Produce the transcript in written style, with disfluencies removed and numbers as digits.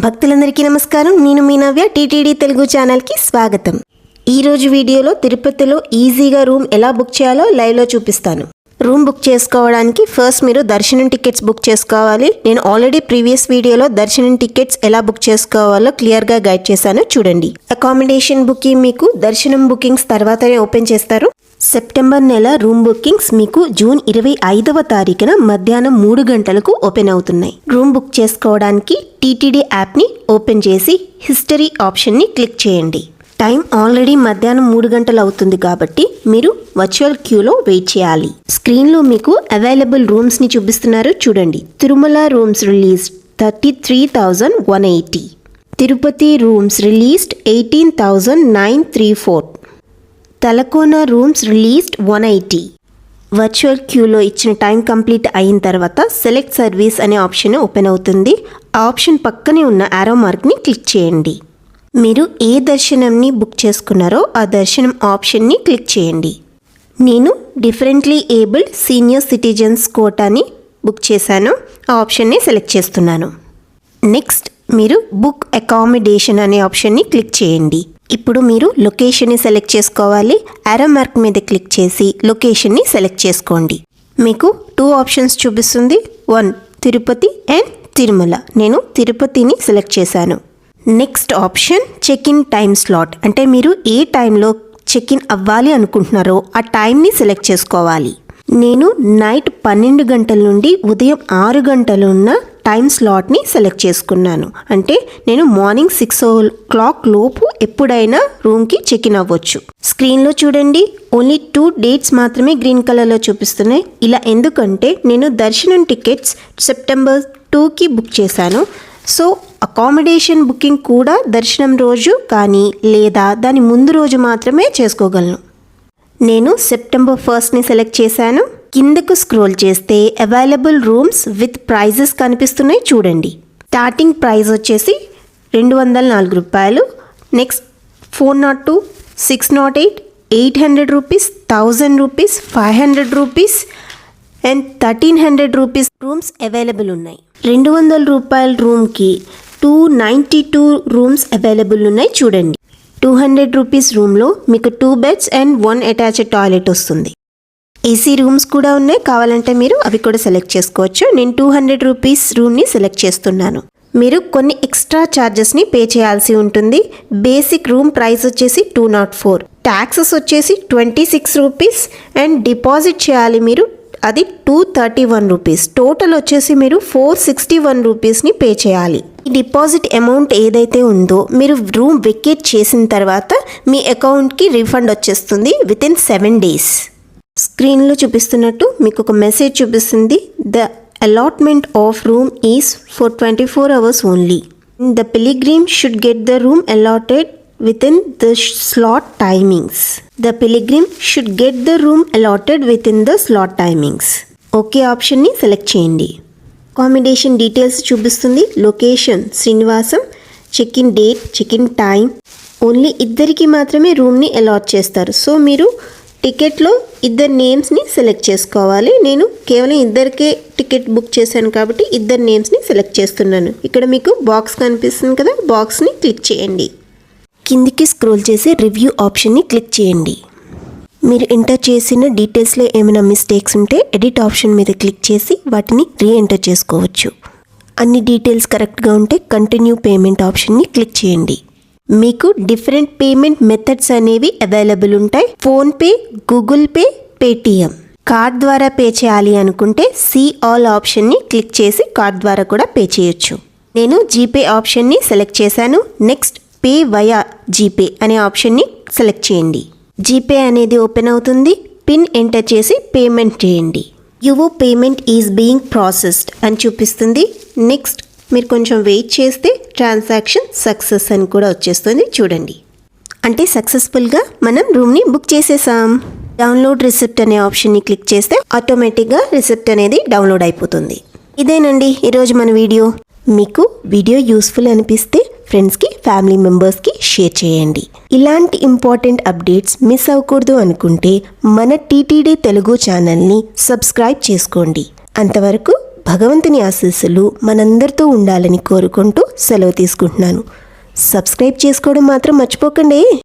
భక్తులందరికీ నమస్కారం. నేను మీ నవ్య. టీటీడీ తెలుగు ఛానల్కి స్వాగతం. ఈరోజు వీడియోలో తిరుపతిలో ఈజీగా రూమ్ ఎలా బుక్ చేయాలో లైవ్లో చూపిస్తాను. రూమ్ బుక్ చేసుకోవడానికి ఫస్ట్ మీరు దర్శనం టికెట్స్ బుక్ చేసుకోవాలి. నేను ఆల్రెడీ ప్రీవియస్ వీడియోలో దర్శనం టికెట్స్ ఎలా బుక్ చేసుకోవాలో క్లియర్గా గైడ్ చేశాను, చూడండి. అకామిడేషన్ బుకింగ్ మీకు దర్శనం బుకింగ్స్ తర్వాతనే ఓపెన్ చేస్తారు. సెప్టెంబర్ నెల రూమ్ బుకింగ్స్ మీకు జూన్ 25వ తారీఖున మధ్యాహ్నం 3 గంటలకు ఓపెన్ అవుతున్నాయి. రూమ్ బుక్ చేసుకోవడానికి టీటీడీ యాప్ని ఓపెన్ చేసి హిస్టరీ ఆప్షన్ని క్లిక్ చేయండి. టైం ఆల్రెడీ మధ్యాహ్నం 3 గంటలు అవుతుంది కాబట్టి మీరు వర్చువల్ క్యూలో వెయిట్ చేయాలి. స్క్రీన్లో మీకు అవైలబుల్ రూమ్స్ని చూపిస్తున్నారు, చూడండి. Tirumala rooms released 33,180. Tirupati rooms released 18,934. Talakona rooms released 180. Virtual క్యూలో ఇచ్చిన టైం కంప్లీట్ అయిన తర్వాత సెలెక్ట్ సర్వీస్ అనే ఆప్షన్ ఓపెన్ అవుతుంది. ఆ ఆప్షన్ పక్కనే ఉన్న యారో మార్క్ని క్లిక్ చేయండి. మీరు ఏ దర్శనంని బుక్ చేసుకున్నారో ఆ దర్శనం ఆప్షన్ని క్లిక్ చేయండి. నేను డిఫరెంట్లీ ఏబుల్డ్ సీనియర్ సిటిజన్స్ కోటాని బుక్ చేశాను. ఆ ఆప్షన్ని సెలెక్ట్ చేస్తున్నాను. నెక్స్ట్ మీరు బుక్ అకామిడేషన్ అనే ఆప్షన్ని క్లిక్ చేయండి. ఇప్పుడు మీరు లొకేషన్ని సెలెక్ట్ చేసుకోవాలి. యారో మార్క్ మీద క్లిక్ చేసి లొకేషన్ని సెలెక్ట్ చేసుకోండి. మీకు 2 ఆప్షన్స్ చూపిస్తుంది, 1 తిరుపతి అండ్ తిరుమల. నేను తిరుపతిని సెలెక్ట్ చేశాను. Next option check in time slot, అంటే మీరు ఏ టైంలో చెక్ ఇన్ అవ్వాలి అనుకుంటున్నారో ఆ టైంని సెలెక్ట్ చేసుకోవాలి. నేను నైట్ 12 గంటల నుండి ఉదయం 6 గంటలు ఉన్న టైం స్లాట్ని సెలెక్ట్ చేసుకున్నాను. అంటే నేను మార్నింగ్ 6 o'clock లోపు ఎప్పుడైనా రూమ్కి చెక్ ఇన్ అవ్వచ్చు. స్క్రీన్లో చూడండి, ఓన్లీ 2 డేట్స్ మాత్రమే గ్రీన్ కలర్లో చూపిస్తున్నాయి. ఇలా ఎందుకంటే నేను దర్శనం టికెట్స్ సెప్టెంబర్ 2కి బుక్ చేశాను. సో అకామిడేషన్ బుకింగ్ కూడా దర్శనం రోజు కానీ లేదా దాని ముందు రోజు మాత్రమే చేసుకోగలను. నేను సెప్టెంబర్ 1ని సెలెక్ట్ చేశాను. కిందకు స్క్రోల్ చేస్తే అవైలబుల్ రూమ్స్ విత్ ప్రైజెస్ కనిపిస్తున్నాయి, చూడండి. స్టార్టింగ్ ప్రైస్ వచ్చేసి 204 రూపాయలు. Next 402, 608, 800 rupees, 1000 rupees, 500 rupees and 1300 rupees rooms available ఉన్నాయి. 200 రూపాయల రూమ్కి 292 రూమ్స్ అవైలబుల్ ఉన్నాయి, చూడండి. 200 రూపీస్ రూమ్లో మీకు 2 బెడ్స్ అండ్ 1 అటాచ్డ్ టాయిలెట్ వస్తుంది. ఏసీ రూమ్స్ కూడా ఉన్నాయి, కావాలంటే మీరు అవి కూడా సెలెక్ట్ చేసుకోవచ్చు. నేను 200 రూపీస్ రూమ్ని సెలెక్ట్ చేస్తున్నాను. మీరు కొన్ని ఎక్స్ట్రా ఛార్జెస్ని పే చేయాల్సి ఉంటుంది. బేసిక్ రూమ్ ప్రైస్ వచ్చేసి 204, ట్యాక్సెస్ వచ్చేసి 26 రూపీస్ అండ్ డిపాజిట్ చేయాలి మీరు, అది 231 రూపీస్. టోటల్ వచ్చేసి మీరు 461 రూపీస్ని పే చేయాలి. ఈ డిపాజిట్ అమౌంట్ ఏదైతే ఉందో మీరు రూమ్ వెకేట్ చేసిన తర్వాత మీ అకౌంట్కి రీఫండ్ వచ్చేస్తుంది వితిన్ 7 days. స్క్రీన్లో చూపిస్తున్నట్టు మీకు ఒక మెసేజ్ చూపిస్తుంది, the allotment of room is for 24 hours only. The pilgrim should get the room allotted within the slot timings. The pilgrim should get the room allotted within the slot timings. Okay ఆప్షన్ని select చేయండి. Accommodation details చూపిస్తుంది. Location Srinivasam, check in date, check in time. Only ఇద్దరికి మాత్రమే రూమ్ని allot చేస్తారు. So మీరు టికెట్లో ఇద్దరు నేమ్స్ని select చేసుకోవాలి. నేను కేవలం ఇద్దరికే టికెట్ బుక్ చేశాను కాబట్టి ఇద్దరు నేమ్స్ని సెలెక్ట్ చేస్తున్నాను. ఇక్కడ మీకు బాక్స్ కనిపిస్తుంది కదా, బాక్స్ని క్లిక్ చేయండి. కిందికి స్క్రోల్ చేసి రివ్యూ ఆప్షన్ని క్లిక్ చేయండి. మీరు ఎంటర్ చేసిన డీటెయిల్స్లో ఏమైనా మిస్టేక్స్ ఉంటే ఎడిట్ ఆప్షన్ మీద క్లిక్ చేసి వాటిని రీఎంటర్ చేసుకోవచ్చు. అన్ని డీటెయిల్స్ కరెక్ట్గా ఉంటే కంటిన్యూ పేమెంట్ ఆప్షన్ని క్లిక్ చేయండి. మీకు డిఫరెంట్ పేమెంట్ మెథడ్స్ అనేవి అవైలబుల్ ఉంటాయి. PhonePe, Google pay, Paytm. Card ద్వారా పే చేయాలి అనుకుంటే సీ ఆల్ ఆప్షన్ని క్లిక్ చేసి కార్డ్ ద్వారా కూడా పే చేయొచ్చు. నేను జీపే ఆప్షన్ని సెలెక్ట్ చేశాను. నెక్స్ట్ పే వయా జీపే అనే ఆప్షన్ని సెలెక్ట్ చేయండి. జీపే అనేది ఓపెన్ అవుతుంది. పిన్ ఎంటర్ చేసి పేమెంట్ చేయండి. Your payment is being processed అని చూపిస్తుంది. నెక్స్ట్ మీరు కొంచెం వెయిట్ చేస్తే ట్రాన్సాక్షన్ సక్సెస్ అని కూడా వచ్చేస్తుంది, చూడండి. అంటే సక్సెస్ఫుల్గా మనం రూమ్ని బుక్ చేసేసాం. డౌన్లోడ్ రిసిప్ట్ అనే ఆప్షన్ని క్లిక్ చేస్తే ఆటోమేటిక్గా రిసిప్ట్ అనేది డౌన్లోడ్ అయిపోతుంది. ఇదేనండి ఈరోజు మన వీడియో. మీకు వీడియో యూస్ఫుల్ అనిపిస్తే ఫ్రెండ్స్కి, ఫ్యామిలీ మెంబర్స్కి షేర్ చేయండి. ఇలాంటి ఇంపార్టెంట్ అప్డేట్స్ మిస్ అవ్వకూడదు అనుకుంటే మన టీటీడీ తెలుగు ఛానల్ని సబ్స్క్రైబ్ చేసుకోండి. అంతవరకు భగవంతుని ఆశీస్సులు మనందరితో ఉండాలని కోరుకుంటూ సెలవు తీసుకుంటున్నాను. సబ్స్క్రైబ్ చేసుకోవడం మాత్రం మర్చిపోకండి.